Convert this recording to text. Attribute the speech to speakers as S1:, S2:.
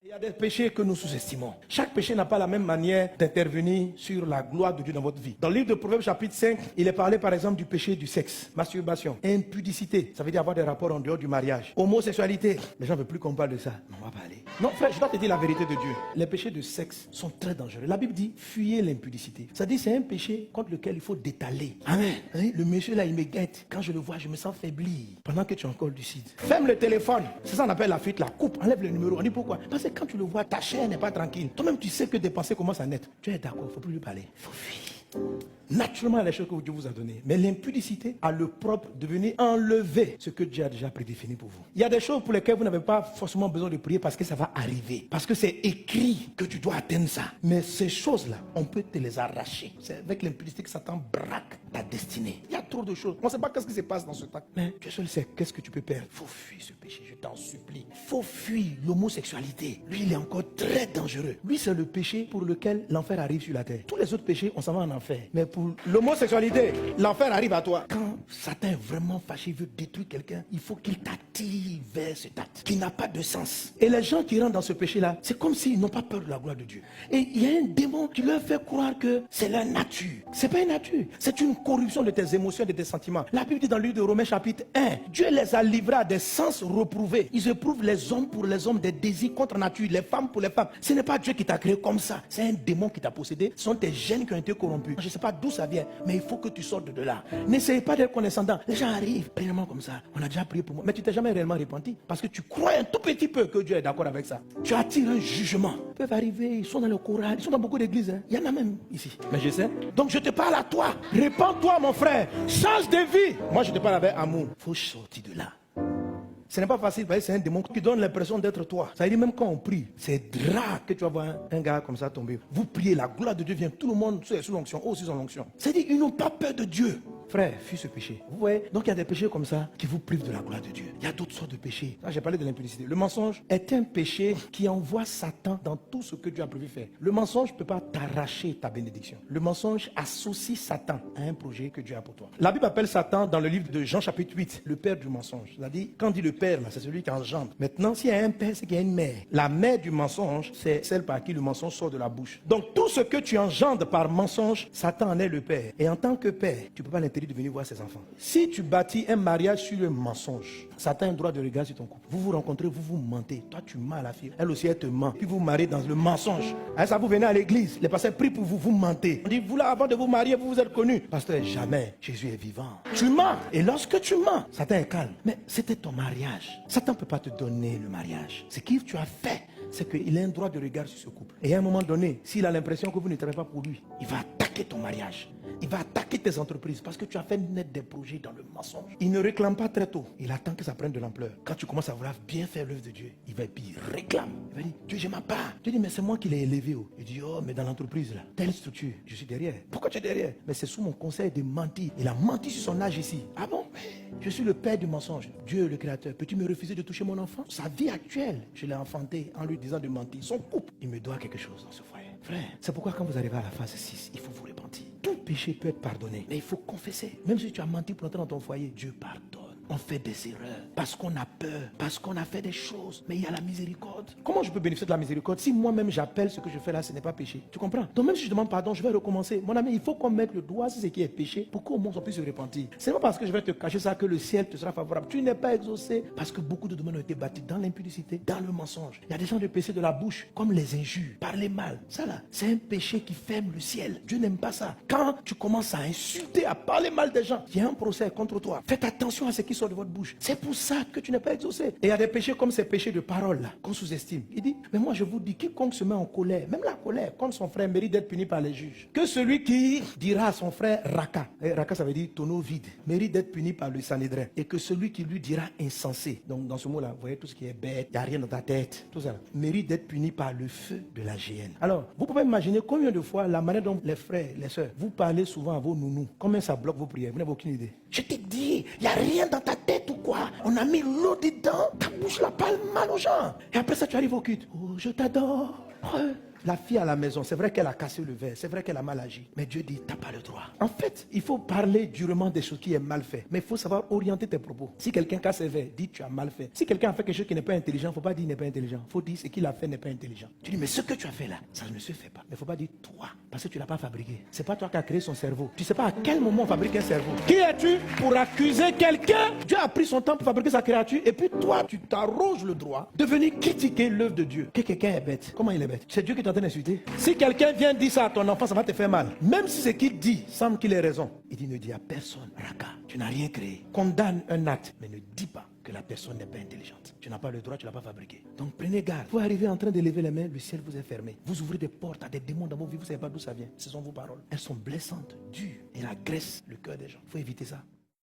S1: Il y a des péchés que nous sous-estimons. Chaque péché n'a pas la même manière d'intervenir sur la gloire de Dieu dans votre vie. Dans le livre de Proverbes chapitre 5, il est parlé par exemple du péché du sexe, masturbation, impudicité, ça veut dire avoir des rapports en dehors du mariage, homosexualité. Les gens ne veulent plus qu'on parle de ça. On va parler. Non frère, je dois te dire la vérité de Dieu. Les péchés de sexe sont très dangereux. La Bible dit, fuyez l'impudicité. Ça dit c'est un péché contre lequel il faut détaler. Amen. Le monsieur là, il me guette. Quand je le vois, je me sens faibli. Pendant que tu es encore lucide. Ferme le téléphone. C'est ça qu'on appelle la fuite, la coupe. Enlève le numéro. On dit pourquoi? Parce que quand tu le vois, ta chair n'est pas tranquille. Toi-même, tu sais que tes pensées commencent à naître. Tu es d'accord, il ne faut plus lui parler. Il faut fuir. Naturellement, il y a les choses que Dieu vous a données. Mais l'impudicité a le propre de venir enlever ce que Dieu a déjà prédéfini pour vous. Il y a des choses pour lesquelles vous n'avez pas forcément besoin de prier parce que ça va arriver. Parce que c'est écrit que tu dois atteindre ça. Mais ces choses-là, on peut te les arracher. C'est avec l'impudicité que Satan braque ta destinée. Il y a trop de choses. On ne sait pas qu'est-ce qui se passe dans ce temps. Mais Dieu seul sait qu'est-ce que tu peux perdre. Il faut fuir ce péché, je t'en supplie. Il faut fuir l'homosexualité. Lui, il est encore très dangereux. Lui, c'est le péché pour lequel l'enfer arrive sur la terre. Tous les autres péchés, on s'en va en enfer. Mais pour l'homosexualité, l'enfer arrive à toi. Quand Satan est vraiment fâché, il veut détruire quelqu'un, il faut qu'il t'attire vers cet acte qui n'a pas de sens. Et les gens qui rentrent dans ce péché-là, c'est comme s'ils n'ont pas peur de la gloire de Dieu. Et il y a un démon qui leur fait croire que c'est leur nature. C'est pas une nature, c'est une corruption de tes émotions, de tes sentiments. La Bible dit dans le livre de Romains chapitre 1, Dieu les a livrés à des sens reprouvés. Ils éprouvent les hommes pour les hommes, des désirs contre nature, les femmes pour les femmes. Ce n'est pas Dieu qui t'a créé comme ça, c'est un démon qui t'a possédé. Ce sont tes gènes qui ont été corrompus. Je ne sais pas d'où ça vient, mais il faut que tu sortes de là. N'essayez pas d'être condescendant. Les gens arrivent pleinement comme ça. On a déjà prié pour moi, mais tu t'es jamais réellement repenti parce que tu crois un tout petit peu que Dieu est d'accord avec ça. Tu attires un jugement. Ils peuvent arriver, ils sont dans le choral, ils sont dans beaucoup d'églises. Hein. Il y en a même ici. Mais je sais. Donc je te parle à toi. Répands-toi, mon frère. Change de vie. Moi, je te parle avec amour. Il faut sortir de là. Ce n'est pas facile parce que c'est un démon qui donne l'impression d'être toi. Ça veut dire même quand on prie, c'est rare que tu vas voir un gars comme ça tomber. Vous priez, la gloire de Dieu vient, tout le monde est sous l'onction, aussi sous l'onction. C'est-à-dire qu'ils n'ont pas peur de Dieu. Frère, fuis ce péché. Vous voyez? Donc il y a des péchés comme ça qui vous privent de la gloire de Dieu. Il y a d'autres sortes de péchés. Là, j'ai parlé de l'impudicité. Le mensonge est un péché qui envoie Satan dans tout ce que Dieu a prévu faire. Le mensonge ne peut pas t'arracher ta bénédiction. Le mensonge associe Satan à un projet que Dieu a pour toi. La Bible appelle Satan dans le livre de Jean chapitre 8, le père du mensonge. C'est-à-dire, quand on dit le père, c'est celui qui engendre. Maintenant, s'il y a un père, c'est qu'il y a une mère. La mère du mensonge, c'est celle par qui le mensonge sort de la bouche. Donc tout ce que tu engendres par mensonge, Satan en est le père. Et en tant que père, tu ne peux pas l'interdire de venir voir ses enfants. Si tu bâtis un mariage sur le mensonge, Satan a un droit de regard sur ton couple. Vous vous rencontrez, vous vous mentez. Toi, tu mens à la fille. Elle aussi, elle te ment. Puis vous vous mariez dans le mensonge. Alors ça, vous venez à l'église. Les pasteurs prient pour vous, vous mentez. On dit, vous là, avant de vous marier, vous vous êtes connus. Pasteur, jamais. Jésus est vivant. Tu mens. Et lorsque tu mens, Satan est calme. Mais c'était ton mariage. Satan ne peut pas te donner le mariage. Ce que tu as fait, c'est qu'il a un droit de regard sur ce couple. Et à un moment donné, s'il a l'impression que vous ne travaillez pas pour lui, il va attaquer ton mariage. Il va attaquer tes entreprises parce que tu as fait naître des projets dans le mensonge. Il ne réclame pas très tôt. Il attend que ça prenne de l'ampleur. Quand tu commences à vouloir bien faire l'œuvre de Dieu, il va et puis il réclame. Il va dire, Dieu, je m'en part. Dieu dit, mais c'est moi qui l'ai élevé. Oh. Il dit, oh, mais dans l'entreprise, là, telle structure, je suis derrière. Pourquoi tu es derrière? Mais c'est sous mon conseil de mentir. Il a menti sur son âge ici. Ah bon? Je suis le père du mensonge. Dieu, le créateur. Peux-tu me refuser de toucher mon enfant? Sa vie actuelle, je l'ai enfanté en lui disant de mentir. Son couple, il me doit quelque chose dans ce foyer. Frère, c'est pourquoi quand vous arrivez à la phase 6, il faut vous repentir. Tout péché peut être pardonné, mais il faut confesser. Même si tu as menti pour entrer dans ton foyer, Dieu pardonne. On fait des erreurs parce qu'on a peur, parce qu'on a fait des choses, mais il y a la miséricorde. Comment je peux bénéficier de la miséricorde si moi-même j'appelle ce que je fais là, ce n'est pas péché? Tu comprends? Donc même si je demande pardon, je vais recommencer. Mon ami, il faut qu'on mette le doigt sur ce qui est péché pour qu'au moins on puisse se repentir. C'est pas parce que je vais te cacher ça que le ciel te sera favorable. Tu n'es pas exaucé parce que beaucoup de domaines ont été bâtis dans l'impudicité, dans le mensonge. Il y a des gens de péché de la bouche, comme les injures, parler mal. Ça là, c'est un péché qui ferme le ciel. Dieu n'aime pas ça. Quand tu commences à insulter, à parler mal des gens, il y a un procès contre toi. Faites attention à ce qui sort de votre bouche. C'est pour ça que tu n'es pas exaucé. Et il y a des péchés comme ces péchés de parole là, qu'on sous-estime. Il dit, mais moi je vous dis, quiconque se met en colère, même la colère contre son frère mérite d'être puni par les juges. Que celui qui dira à son frère raka, et raka ça veut dire tonneau vide, mérite d'être puni par le Sanhédrin. Et que celui qui lui dira insensé, donc dans ce mot là, vous voyez tout ce qui est bête, il n'y a rien dans ta tête, tout ça, mérite d'être puni par le feu de la géhenne. Alors, vous pouvez imaginer combien de fois la manière dont les frères, les sœurs, vous parlez souvent à vos nounous, combien ça bloque vos prières, vous n'avez aucune idée. Je te dis, il n'y a rien dans ta tête ou quoi? On a mis l'eau dedans, ta bouche la parle mal aux gens. Et après ça, tu arrives au culte. Oh, je t'adore. La fille à la maison, c'est vrai qu'elle a cassé le verre, c'est vrai qu'elle a mal agi. Mais Dieu dit, t'as pas le droit. En fait, il faut parler durement des choses qui est mal fait. Mais il faut savoir orienter tes propos. Si quelqu'un casse ses verres, dis tu as mal fait. Si quelqu'un a fait quelque chose qui n'est pas intelligent, il ne faut pas dire il n'est pas intelligent. Il faut dire ce qu'il a fait n'est pas intelligent. Tu dis, mais ce que tu as fait là, ça ne se fait pas. Mais il ne faut pas dire toi, parce que tu ne l'as pas fabriqué. Ce n'est pas toi qui as créé son cerveau. Tu ne sais pas à quel moment on fabrique un cerveau. Qui es-tu pour accuser quelqu'un? Dieu a pris son temps pour fabriquer sa créature et puis toi, tu t'arroges le droit de venir critiquer l'œuvre de Dieu. Que quelqu'un est bête. Comment il est bête? C'est Dieu qui est en train d'insulter. Si quelqu'un vient dire ça à ton enfant, ça va te faire mal. Même si ce qu'il dit semble qu'il ait raison. Il dit, ne dis à personne, Raka, tu n'as rien créé. Condamne un acte, mais ne dis pas que la personne n'est pas intelligente. Tu n'as pas le droit, tu ne l'as pas fabriqué. Donc prenez garde. Vous arrivez en train de lever les mains, le ciel vous est fermé. Vous ouvrez des portes à des démons dans vos vies, vous ne savez pas d'où ça vient. Ce sont vos paroles. Elles sont blessantes, dures et elles agressent le cœur des gens. Il faut éviter ça.